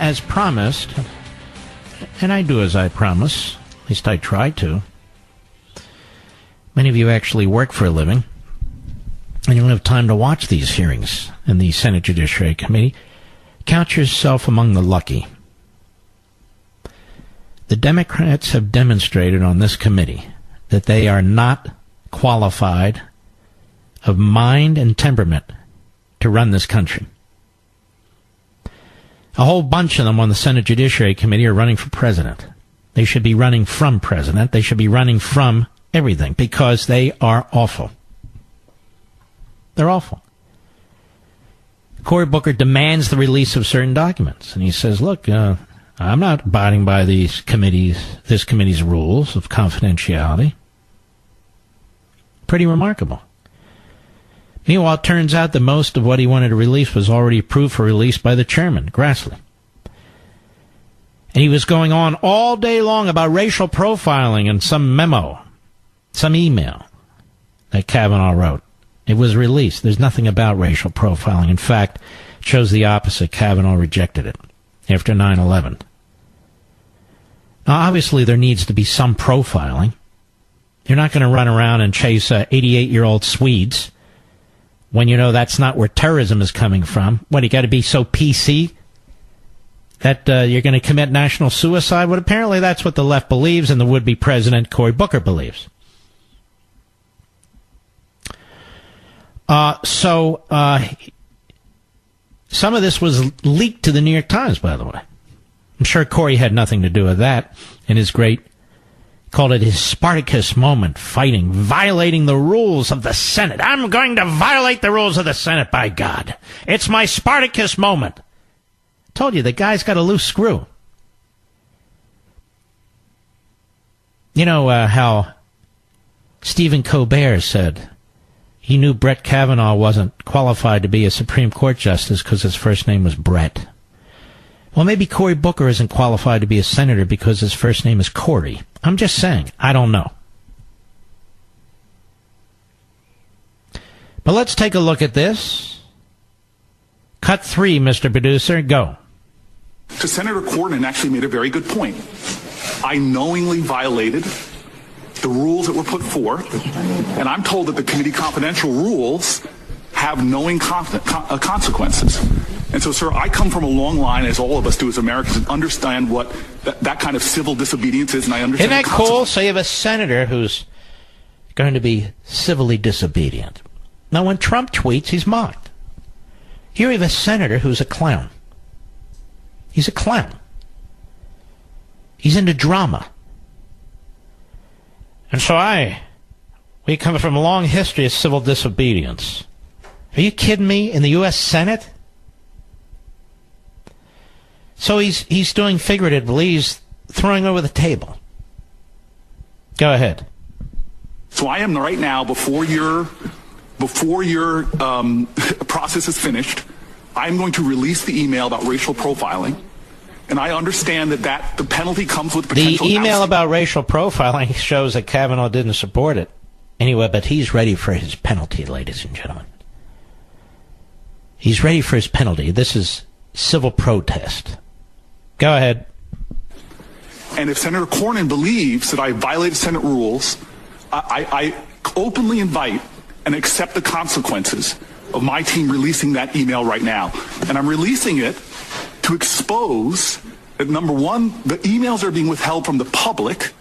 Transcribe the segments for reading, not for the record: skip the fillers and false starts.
as promised, and I do as I promise, at least I try to. Many of you actually work for a living, and you don't have time to watch these hearings in the Senate Judiciary Committee. Count yourself among the lucky. The Democrats have demonstrated on this committee that they are not qualified of mind and temperament to run this country. A whole bunch of them on the Senate Judiciary Committee are running for president. They should be running from president. They should be running from everything because they are awful. They're awful. Cory Booker demands the release of certain documents, and he says, look, I'm not abiding by this committee's rules of confidentiality. Pretty remarkable. Meanwhile, it turns out that most of what he wanted to release was already approved for release by the chairman, Grassley. And he was going on all day long about racial profiling and some memo, some email that Kavanaugh wrote. It was released. There's nothing about racial profiling. In fact, it shows the opposite. Kavanaugh rejected it after 9/11. Now, obviously, there needs to be some profiling. You're not going to run around and chase 88-year-old Swedes when you know that's not where terrorism is coming from. What, you got to be so PC that you're going to commit national suicide? Well, apparently that's what the left believes, and the would-be president, Cory Booker, believes. So some of this was leaked to the New York Times, by the way. I'm sure Cory had nothing to do with that in his called it his Spartacus moment, violating the rules of the Senate. I'm going to violate the rules of the Senate, by God. It's my Spartacus moment. Told you, the guy's got a loose screw. You know how Stephen Colbert said he knew Brett Kavanaugh wasn't qualified to be a Supreme Court justice because his first name was Brett. Well, maybe Cory Booker isn't qualified to be a senator because his first name is Cory. I'm just saying. I don't know. But let's take a look at this. Cut 3, Mr. Producer. Go. So Senator Cornyn actually made a very good point. I knowingly violated the rules that were put forth, and I'm told that the committee confidential rules have knowing consequences. And so, sir, I come from a long line, as all of us do as Americans, and understand what that kind of civil disobedience is, and I understand. Isn't that cool? So you have a senator who's going to be civilly disobedient. Now, when Trump tweets, he's mocked. Here you have a senator who's a clown. He's a clown. He's into drama. And so we come from a long history of civil disobedience. Are you kidding me? In the U.S. Senate? So he's doing figuratively, he's throwing over the table. Go ahead. So I am right now, before your process is finished, I'm going to release the email about racial profiling. And I understand that the penalty comes with potential... The email about racial profiling shows that Kavanaugh didn't support it. Anyway, but he's ready for his penalty, ladies and gentlemen. He's ready for his penalty. This is civil protest. Go ahead. And if Senator Cornyn believes that I violated Senate rules, I openly invite and accept the consequences of my team releasing that email right now. And I'm releasing it to expose that, number one, the emails that are being withheld from the public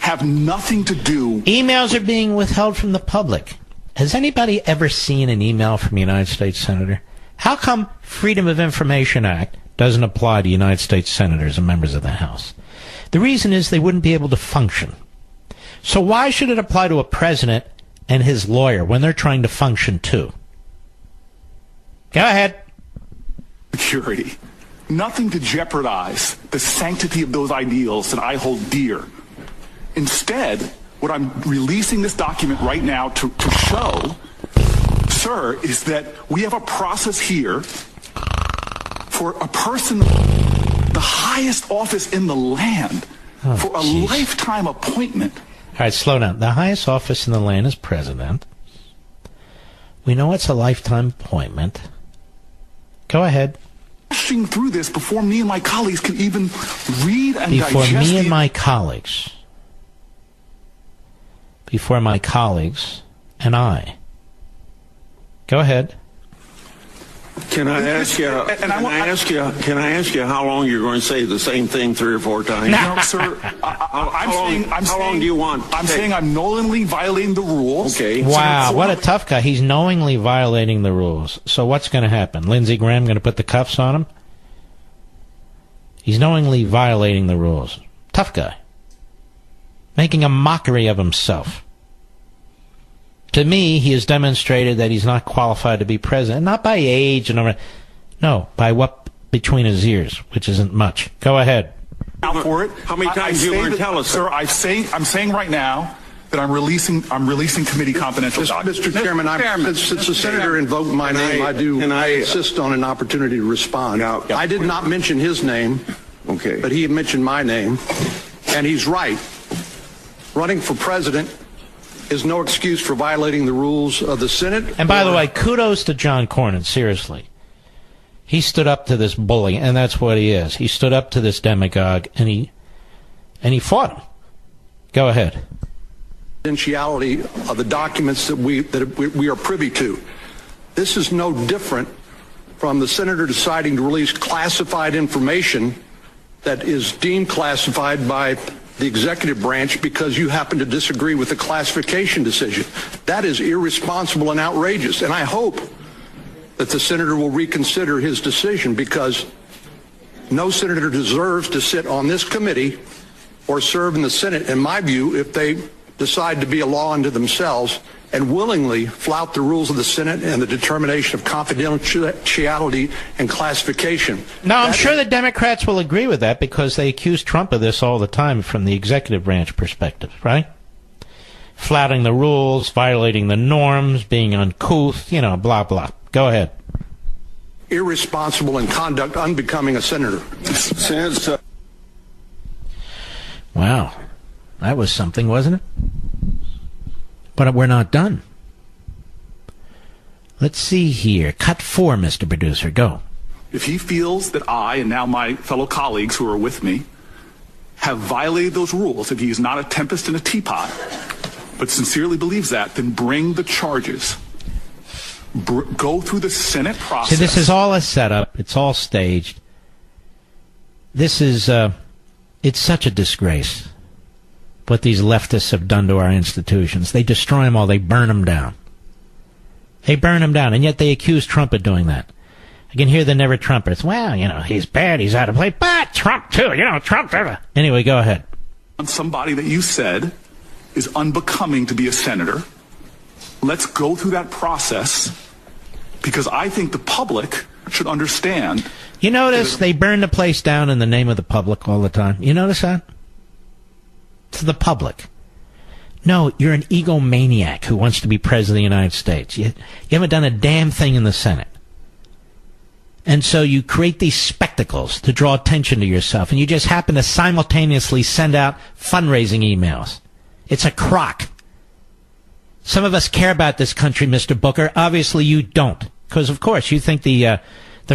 have nothing to do... Emails are being withheld from the public. Has anybody ever seen an email from a United States Senator? How come Freedom of Information Act doesn't apply to United States senators and members of the House? The reason is they wouldn't be able to function. So why should it apply to a president and his lawyer when they're trying to function too? Go ahead. Security. Nothing to jeopardize the sanctity of those ideals that I hold dear. Instead, what I'm releasing this document right now to show, sir, is that we have a process here for a person, the highest office in the land, for a lifetime appointment. All right, slow down. The highest office in the land is president. We know it's a lifetime appointment. Go ahead. rushing through this before me and my colleagues can even read and digest Before my colleagues and I. Go ahead. Can I ask you? Can I ask you how long you're going to say the same thing 3 or 4 times? No, sir. How long do you want? I'm saying I'm knowingly violating the rules. Okay. Wow, what a tough guy. He's knowingly violating the rules. So what's going to happen? Lindsey Graham going to put the cuffs on him? He's knowingly violating the rules. Tough guy. Making a mockery of himself. To me, he has demonstrated that he's not qualified to be president, not by age and all. No, by what between his ears, which isn't much. Go ahead. Out for it. How many times do you want to tell us, sir? I'm saying right now that I'm releasing committee confidential documents. Mr. Chairman, since the senator invoked my name, I do insist on an opportunity to respond. I did not mention his name, but he mentioned my name, and he's right. Running for president is no excuse for violating the rules of the Senate. And by the way, kudos to John Cornyn, seriously. He stood up to this bully, and that's what he is. He stood up to this demagogue, and he fought him. Go ahead. Confidentiality of the documents that we are privy to. This is no different from the senator deciding to release classified information that is deemed classified by the executive branch because you happen to disagree with the classification decision. That is irresponsible and outrageous. And I hope that the senator will reconsider his decision, because no senator deserves to sit on this committee or serve in the Senate, in my view, if they decide to be a law unto themselves and willingly flout the rules of the Senate and the determination of confidentiality and classification. No, I'm sure the Democrats will agree with that, because they accuse Trump of this all the time from the executive branch perspective, right? Flouting the rules, violating the norms, being uncouth, blah, blah. Go ahead. Irresponsible and conduct unbecoming a senator. Wow. That was something, wasn't it? But we're not done. Let's see here. Cut 4, Mr. Producer. Go. If he feels that I, and now my fellow colleagues who are with me, have violated those rules, if he is not a tempest in a teapot, but sincerely believes that, then bring the charges. Go through the Senate process. See, this is all a setup. It's all staged. This is, it's such a disgrace what these leftists have done to our institutions. They destroy them all. They burn them down. They burn them down, and yet they accuse Trump of doing that. I can hear the never-Trumpers. Well, he's bad, he's out of place. But Trump, too. Trump. Anyway, go ahead. On somebody that you said is unbecoming to be a senator. Let's go through that process, because I think the public should understand. You notice they burn the place down in the name of the public all the time? You notice that? To the public. No, you're an egomaniac who wants to be president of the United States. You haven't done a damn thing in the Senate. And so you create these spectacles to draw attention to yourself, and you just happen to simultaneously send out fundraising emails. It's a crock. Some of us care about this country, Mr. Booker. Obviously you don't, because, of course, you think the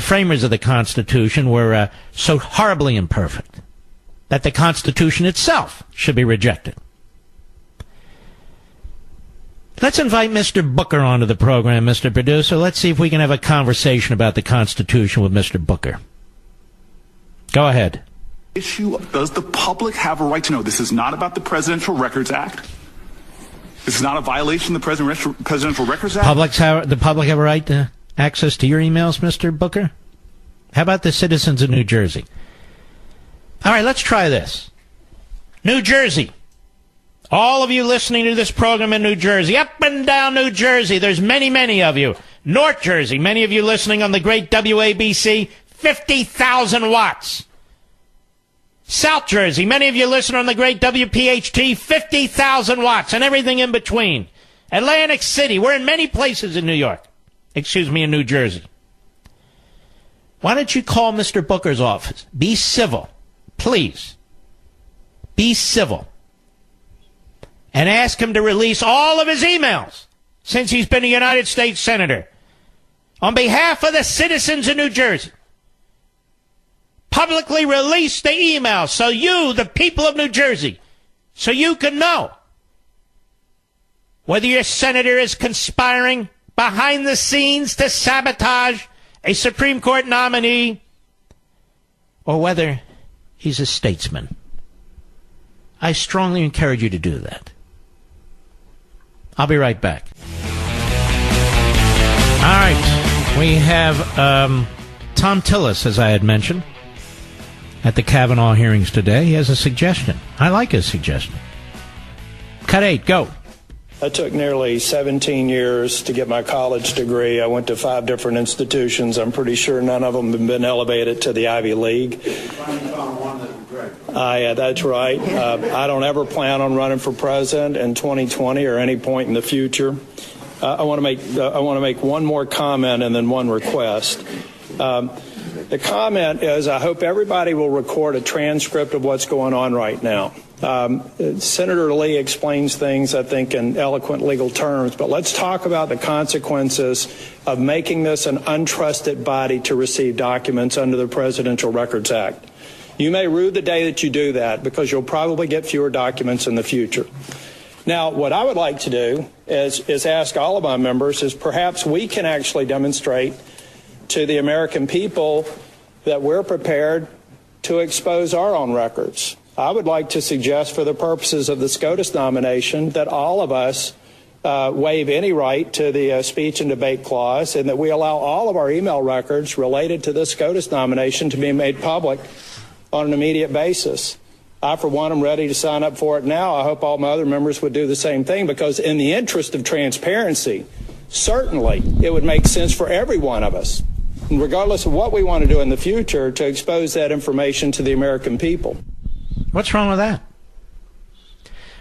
framers of the Constitution were so horribly imperfect that the Constitution itself should be rejected. Let's invite Mr. Booker onto the program, Mr. Producer. Let's see if we can have a conversation about the Constitution with Mr. Booker. Go ahead. Does the public have a right to know? This is not about the Presidential Records Act. This is not a violation of the Presidential Records Act. The public have a right to access to your emails, Mr. Booker? How about the citizens of New Jersey? All right, let's try this. New Jersey. All of you listening to this program in New Jersey, up and down New Jersey, there's many, many of you. North Jersey, many of you listening on the great WABC, 50,000 watts. South Jersey, many of you listening on the great WPHT, 50,000 watts, and everything in between. Atlantic City, we're in many places in New York. In New Jersey. Why don't you call Mr. Booker's office? Be civil. Please. Be civil. And ask him to release all of his emails since he's been a United States Senator on behalf of the citizens of New Jersey. publicly release the email so you, the people of New Jersey, so you can know whether your senator is conspiring behind the scenes to sabotage a Supreme Court nominee or whether he's a statesman. I strongly encourage you to do that. I'll be right back. All right. We have Tom Tillis, as I had mentioned, at the Kavanaugh hearings today. He has a suggestion. I like his suggestion. Cut 8, go. I took nearly 17 years to get my college degree. I went to 5 different institutions. I'm pretty sure none of them have been elevated to the Ivy League. Yeah, that's right. I don't ever plan on running for president in 2020 or any point in the future. I want to make one more comment and then one request. The comment is I hope everybody will record a transcript of what's going on right now. Senator Lee explains things, I think, in eloquent legal terms, but let's talk about the consequences of making this an untrusted body to receive documents under the Presidential Records Act. You may rue the day that you do that because you'll probably get fewer documents in the future. Now, what I would like to do is ask all of my members is perhaps we can actually demonstrate to the American people that we're prepared to expose our own records. I would like to suggest for the purposes of the SCOTUS nomination that all of us waive any right to the speech and debate clause and that we allow all of our email records related to the SCOTUS nomination to be made public on an immediate basis. I, for one, am ready to sign up for it now. I hope all my other members would do the same thing because in the interest of transparency, certainly it would make sense for every one of us, regardless of what we want to do in the future, to expose that information to the American people. What's wrong with that?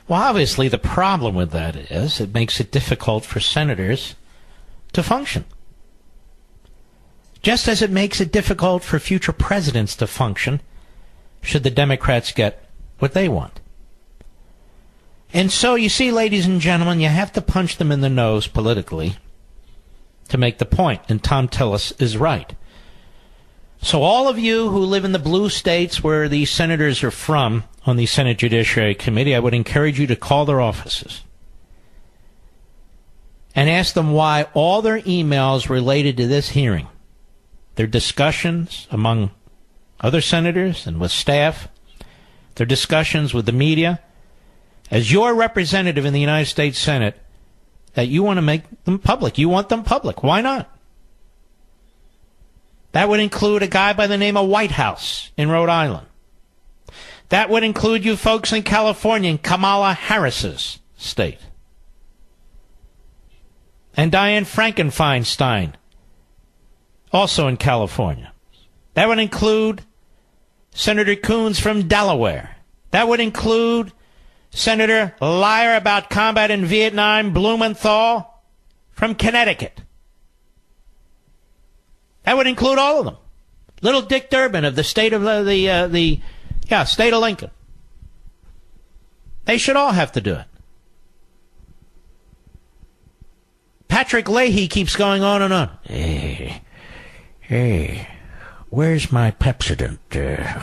Well, obviously the problem with that is it makes it difficult for senators to function. Just as it makes it difficult for future presidents to function should the Democrats get what they want. And so, you see, ladies and gentlemen, you have to punch them in the nose politically to make the point, and Tom Tillis is right. So all of you who live in the blue states where these senators are from on the Senate Judiciary Committee, I would encourage you to call their offices and ask them why all their emails related to this hearing, their discussions among other senators and with staff, their discussions with the media, as your representative in the United States Senate, that you want to make them public. You want them public. Why not? That would include a guy by the name of Whitehouse in Rhode Island. That would include you folks in California, in Kamala Harris's state. And Dianne Frankenfeinstein, also in California. That would include Senator Coons from Delaware. That would include Senator Liar about combat in Vietnam, Blumenthal from Connecticut. That would include all of them. Little Dick Durbin of the state of state of Lincoln. They should all have to do it. Patrick Leahy keeps going on and on. Hey, where's my Pepsodent?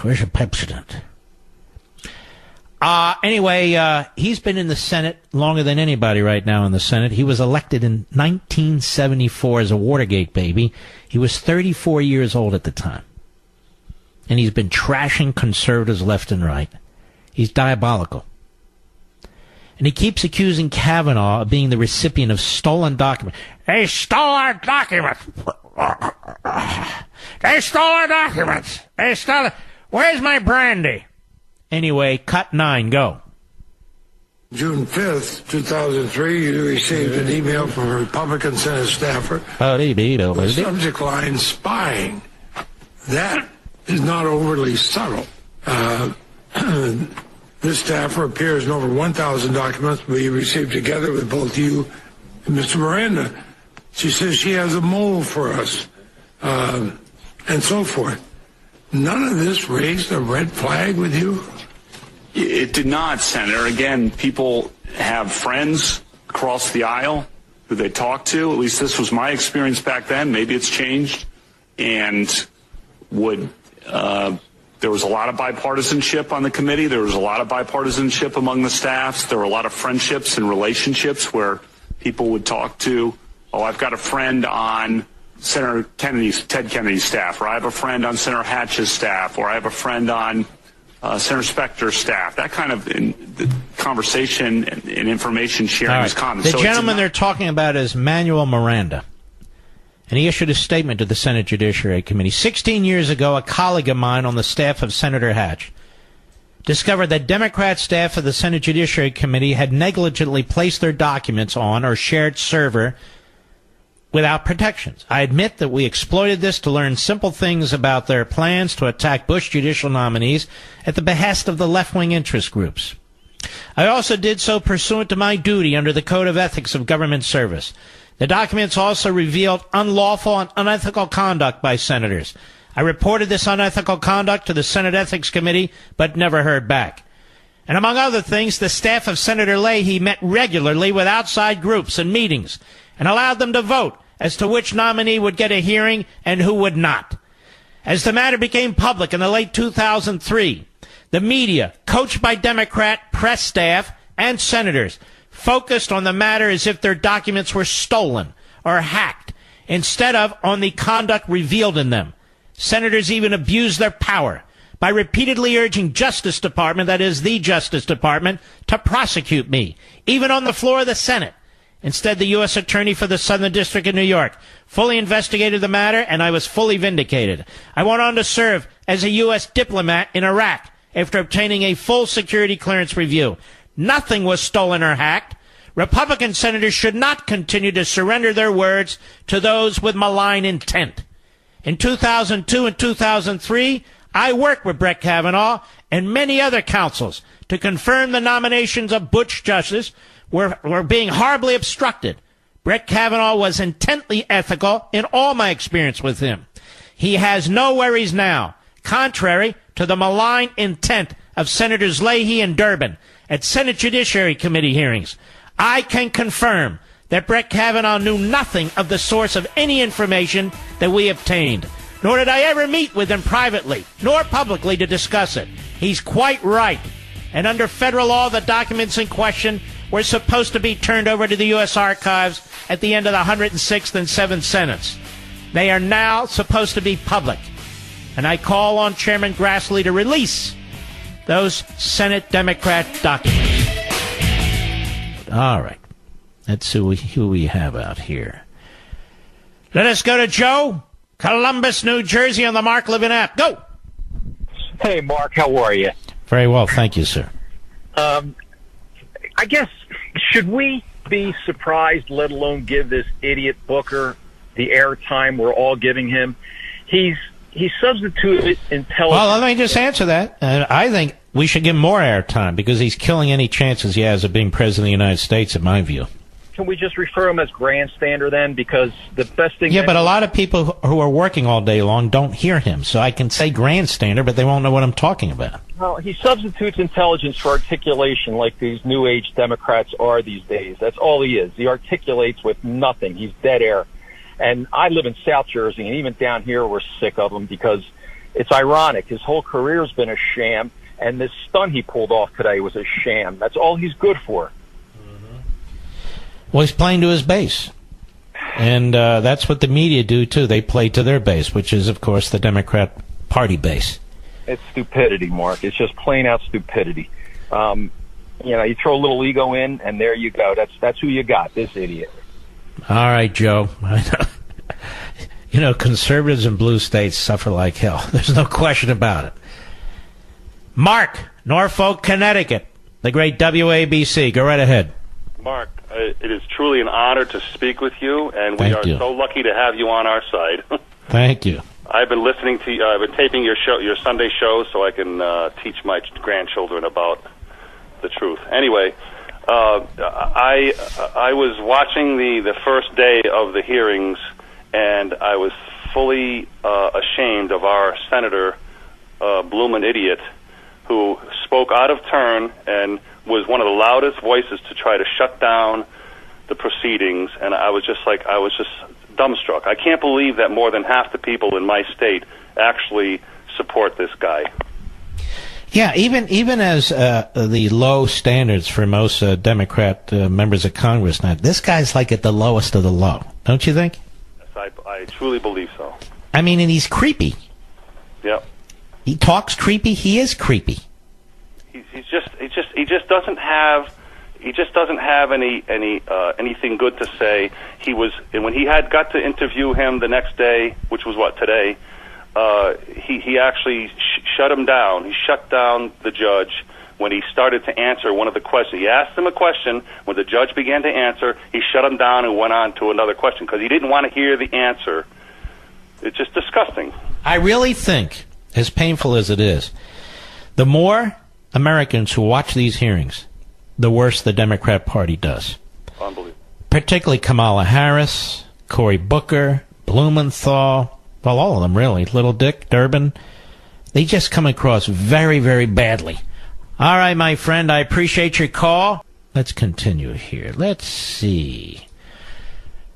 Where's a Pepsodent? Anyway, he's been in the Senate longer than anybody right now in the Senate. He was elected in 1974 as a Watergate baby. He was 34 years old at the time. And he's been trashing conservatives left and right. He's diabolical. And he keeps accusing Kavanaugh of being the recipient of stolen documents. They stole our documents. They stole our documents. They stole it. Where's my brandy? Anyway, cut 9, go. June 5th, 2003, you received an email from a Republican Senate staffer. The subject line, spying. That is not overly subtle. This staffer appears in over 1,000 documents we received together with both you and Mr. Miranda. She says she has a mole for us, and so forth. None of this raised a red flag with you? It did not, Senator. Again, people have friends across the aisle who they talk to. At least this was my experience back then. Maybe it's changed. And would There was a lot of bipartisanship on the committee. There was a lot of bipartisanship among the staffs. There were a lot of friendships and relationships where people would talk to, I've got a friend on Senator Ted Kennedy's staff, or I have a friend on Senator Hatch's staff, or I have a friend on Senator Specter's staff. That kind of the conversation and information sharing is common. The gentleman they're talking about is Manuel Miranda. And he issued a statement to the Senate Judiciary Committee. 16 years ago, a colleague of mine on the staff of Senator Hatch discovered that Democrat staff of the Senate Judiciary Committee had negligently placed their documents on or shared server without protections. I admit that we exploited this to learn simple things about their plans to attack Bush judicial nominees at the behest of the left-wing interest groups. I also did so pursuant to my duty under the Code of Ethics of Government Service. The documents also revealed unlawful and unethical conduct by senators. I reported this unethical conduct to the Senate Ethics Committee, but never heard back. And among other things, the staff of Senator Leahy met regularly with outside groups and meetings and allowed them to vote as to which nominee would get a hearing and who would not. As the matter became public in the late 2003, the media, coached by Democrat press staff and senators, focused on the matter as if their documents were stolen or hacked, instead of on the conduct revealed in them. Senators even abused their power by repeatedly urging Justice Department, that is, the Justice Department, to prosecute me, even on the floor of the Senate. Instead, the U.S. Attorney for the Southern District of New York fully investigated the matter, and I was fully vindicated. I went on to serve as a U.S. diplomat in Iraq after obtaining a full security clearance review. Nothing was stolen or hacked. Republican senators should not continue to surrender their words to those with malign intent. In 2002 and 2003, I worked with Brett Kavanaugh and many other counsels to confirm the nominations of Bush justices were being horribly obstructed. Brett Kavanaugh was intently ethical in all my experience with him. He has no worries now, contrary to the malign intent of Senators Leahy and Durbin at Senate Judiciary Committee hearings. I can confirm that Brett Kavanaugh knew nothing of the source of any information that we obtained, nor did I ever meet with him privately, nor publicly to discuss it. He's quite right. And under federal law, the documents in question were supposed to be turned over to the U.S. Archives at the end of the 106th and 7th Senates. They are now supposed to be public. And I call on Chairman Grassley to release those Senate Democrat documents. All right. Let's see who we have out here. Let us go to Joe, Columbus, New Jersey, on the Mark Levin app. Go! Hey, Mark, how are you? Very well, thank you, sir. I guess, should we be surprised, let alone give this idiot Booker the airtime we're all giving him? He substituted intelligence. Well, let me just answer that. I think we should give him more airtime because he's killing any chances he has of being president of the United States, in my view. Can we just refer him as grandstander then? Because the best thing... Yeah, but a lot of people who are working all day long don't hear him. So I can say grandstander, but they won't know what I'm talking about. Well, he substitutes intelligence for articulation like these new age Democrats are these days. That's all he is. He articulates with nothing. He's dead air. And I live in South Jersey, and even down here we're sick of him because it's ironic. His whole career's been a sham, and this stunt he pulled off today was a sham. That's all he's good for. Well, he's playing to his base. And that's what the media do, too. They play to their base, which is, of course, the Democrat Party base. It's stupidity, Mark. It's just plain-out stupidity. You throw a little ego in, and there you go. That's who you got, this idiot. All right, Joe. Conservatives in blue states suffer like hell. There's no question about it. Mark, Norfolk, Connecticut, the great WABC. Go right ahead. Mark, it is truly an honor to speak with you, and we are so lucky to have you on our side. Thank you. I've been listening to I've been taping your Sunday show, so I can teach my grandchildren about the truth. Anyway, I was watching the first day of the hearings, and I was fully ashamed of our Senator Bloomin' idiot, who spoke out of turn and was one of the loudest voices to try to shut down the proceedings, and I was just dumbstruck. I can't believe that more than half the people in my state actually support this guy. Yeah, even as the low standards for most Democrat members of Congress now, this guy's like at the lowest of the low, don't you think? Yes, I truly believe so. I mean, and he's creepy. Yep. He talks creepy. He is creepy. He just doesn't have anything good to say. When he got to interview him the next day, which was today. He actually shut him down. He shut down the judge when he started to answer one of the questions. He asked him a question. When the judge began to answer, he shut him down and went on to another question because he didn't want to hear the answer. It's just disgusting. I really think, as painful as it is, the more Americans who watch these hearings, the worse the Democrat Party does. Unbelievable. Particularly Kamala Harris, Cory Booker, Blumenthal. Well, all of them, really. Little Dick, Durbin. They just come across very, very badly. All right, my friend, I appreciate your call. Let's continue here. Let's see.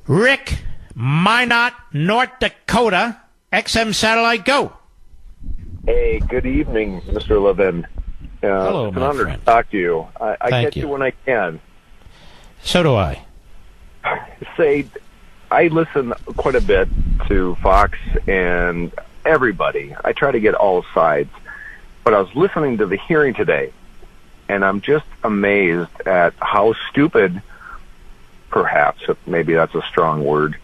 Rick, Minot, North Dakota, XM Satellite, go. Hey, good evening, Mr. Levin. Hello, it's an honor to talk to you. I get you when I can. So do I. I listen quite a bit to Fox and everybody. I try to get all sides. But I was listening to the hearing today, and I'm just amazed at how stupid, perhaps, maybe that's a strong word,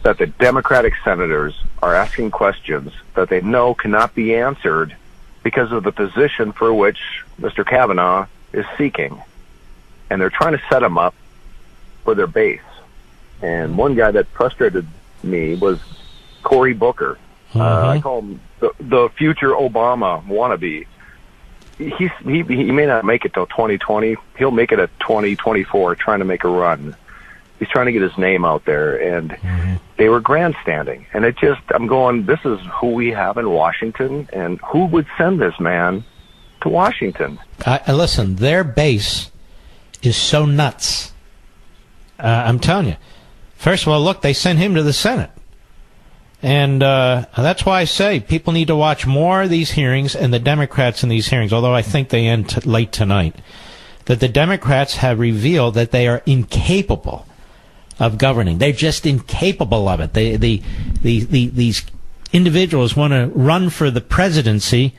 that the Democratic senators are asking questions that they know cannot be answered because of the position for which Mr. Kavanaugh is seeking. And they're trying to set him up for their base. And one guy that frustrated me was Cory Booker. I call him the future Obama wannabe. He may not make it till 2020. He'll make it at 2024, trying to make a run. He's trying to get his name out there, and they were grandstanding. And I'm going, this is who we have in Washington, and who would send this man to Washington? Listen, their base is so nuts. I'm telling you. First of all, look, they sent him to the Senate. And that's why I say people need to watch more of these hearings and the Democrats in these hearings, although I think they end late tonight, that the Democrats have revealed that they are incapable of governing. They're just incapable of it. These individuals want to run for the presidency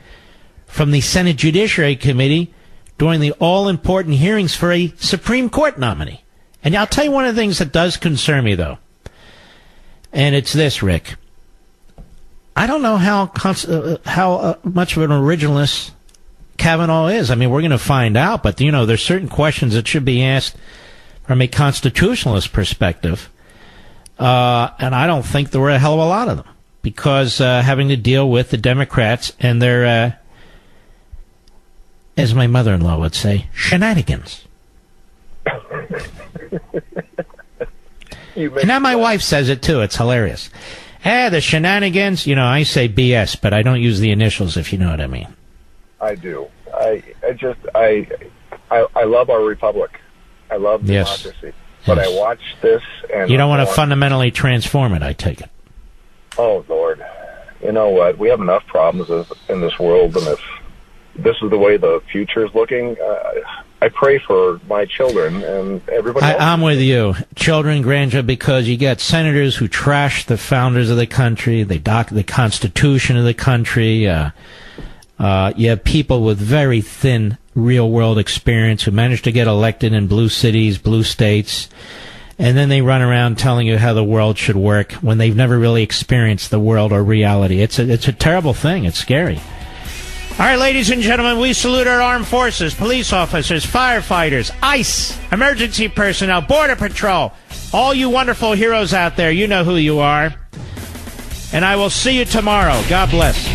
from the Senate Judiciary Committee during the all-important hearings for a Supreme Court nominee. And I'll tell you one of the things that does concern me, though, and it's this, Rick. I don't know how much of an originalist Kavanaugh is. I mean, we're going to find out, but, there's certain questions that should be asked from a constitutionalist perspective, and I don't think there were a hell of a lot of them, because having to deal with the Democrats and their, as my mother-in-law would say, shenanigans. And now my wife says it too. It's hilarious. The shenanigans. I say BS, but I don't use the initials, if you know what I mean. I do. I love our republic. I love democracy. But I watch this, and you don't want to fundamentally transform it, I take it. Oh Lord, you know what? We have enough problems in this world, and if this is the way the future is looking, I pray for my children and everybody else. I'm with you. Children, grandchildren, because you get senators who trash the founders of the country, they dock the Constitution of the country. You have people with very thin real-world experience who manage to get elected in blue cities, blue states, and then they run around telling you how the world should work when they've never really experienced the world or reality. It's a terrible thing. It's scary. All right, ladies and gentlemen, we salute our armed forces, police officers, firefighters, ICE, emergency personnel, Border Patrol, all you wonderful heroes out there. You know who you are. And I will see you tomorrow. God bless.